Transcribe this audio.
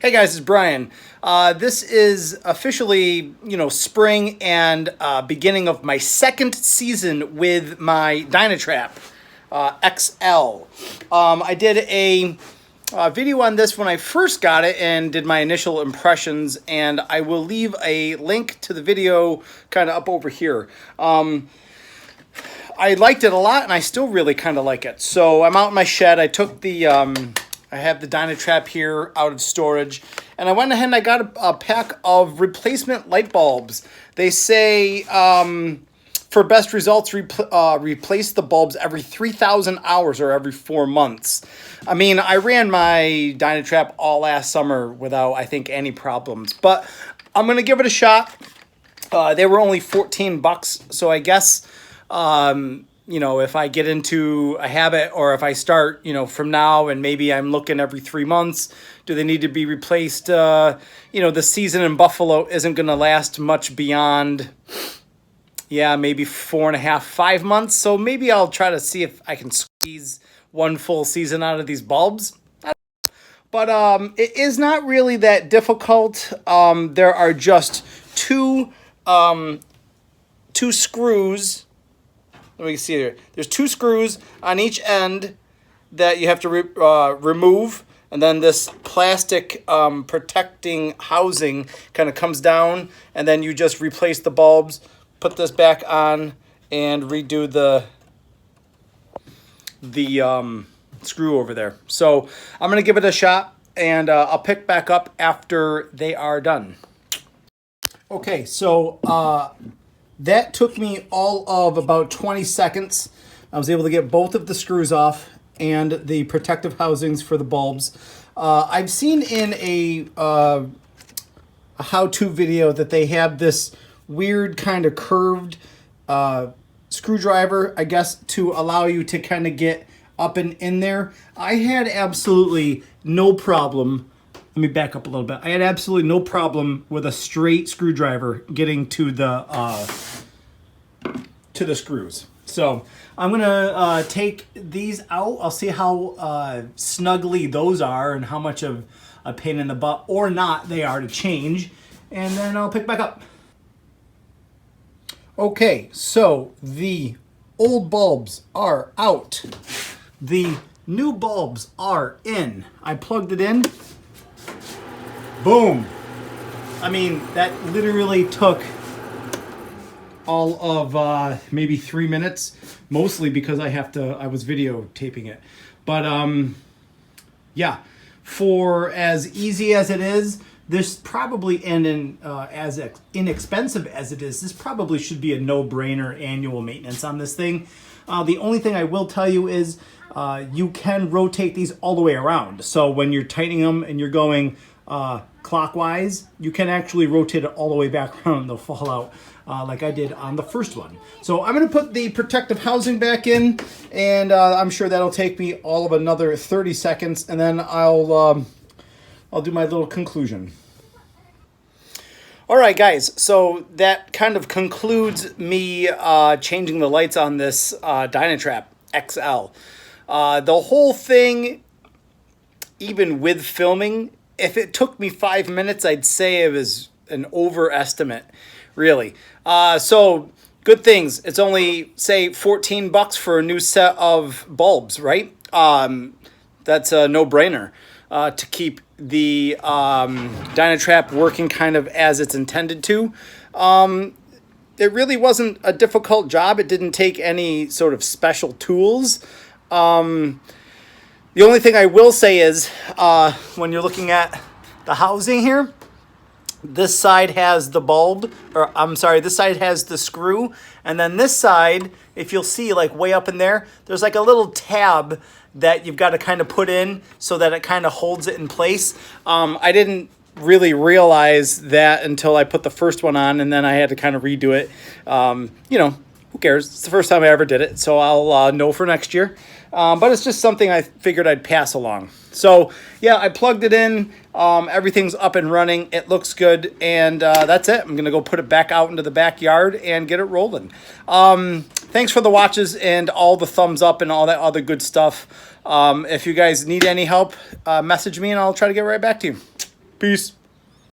Hey guys, it's Brian. This is officially, spring and beginning of my second season with my DynaTrap XL. I did a video on this when I first got it and did my initial impressions, and I will leave a link to the video kind of up over here. I liked it a lot, and I still really kind of like it. So I'm out in my shed. I took the I have the DynaTrap here out of storage, and I went ahead and I got a pack of replacement light bulbs. They say for best results, replace the bulbs every 3,000 hours or every 4 months. I mean, I ran my DynaTrap all last summer without, I think, any problems, but I'm going to give it a shot. They were only $14, so I guess if I get into a habit, or if I start, from now and maybe I'm looking every 3 months, do they need to be replaced? The season in Buffalo isn't going to last much beyond, maybe 4.5, 5 months. So maybe I'll try to see if I can squeeze one full season out of these bulbs. But it is not really that difficult. There are just two screws. Let me see here. There's 2 screws on each end that you have to remove, and then this plastic protecting housing kind of comes down, and then you just replace the bulbs, put this back on, and redo the screw over there. So I'm going to give it a shot, and I'll pick back up after they are done. Okay, so that took me all of about 20 seconds. I was able to get both of the screws off and the protective housings for the bulbs. I've seen in a how-to video that they have this weird kind of curved screwdriver, I guess, to allow you to kind of get up and in there. I had absolutely no problem. Let me back up a little bit. I had absolutely no problem with a straight screwdriver getting to the screws. So I'm gonna take these out. I'll see how snuggly those are and how much of a pain in the butt or not they are to change, and then I'll pick back up. Okay, so the old bulbs are out. The new bulbs are in. I plugged it in. Boom. I mean, that literally took all of maybe 3 minutes, mostly because I was videotaping it. But for as easy as it is, this probably, and as inexpensive as it is, this probably should be a no-brainer annual maintenance on this thing. The only thing I will tell you is you can rotate these all the way around. So when you're tightening them and you're going clockwise, you can actually rotate it all the way back around and they'll fall out like I did on the first one. So I'm going to put the protective housing back in, and I'm sure that'll take me all of another 30 seconds, and then I'll do my little conclusion. All right, guys, so that kind of concludes me changing the lights on this DynaTrap XL. The whole thing, even with filming, if it took me 5 minutes, I'd say it was an overestimate, really. So good things. It's only, say, $14 for a new set of bulbs, right? That's a no-brainer to keep the DynaTrap working kind of as it's intended to. It really wasn't a difficult job. It didn't take any sort of special tools. The only thing I will say is when you're looking at the housing here, this side has the bulb, or I'm sorry, this side has the screw, and then this side, if you'll see, like way up in there, there's like a little tab that you've got to kind of put in so that it kind of holds it in place. I didn't really realize that until I put the first one on, and then I had to kind of redo it. Who cares? It's the first time I ever did it, so I'll know for next year. But it's just something I figured I'd pass along. So, yeah, I plugged it in. Everything's up and running. It looks good, and that's it. I'm going to go put it back out into the backyard and get it rolling. Thanks for the watches and all the thumbs up and all that other good stuff. If you guys need any help, message me, and I'll try to get right back to you. Peace.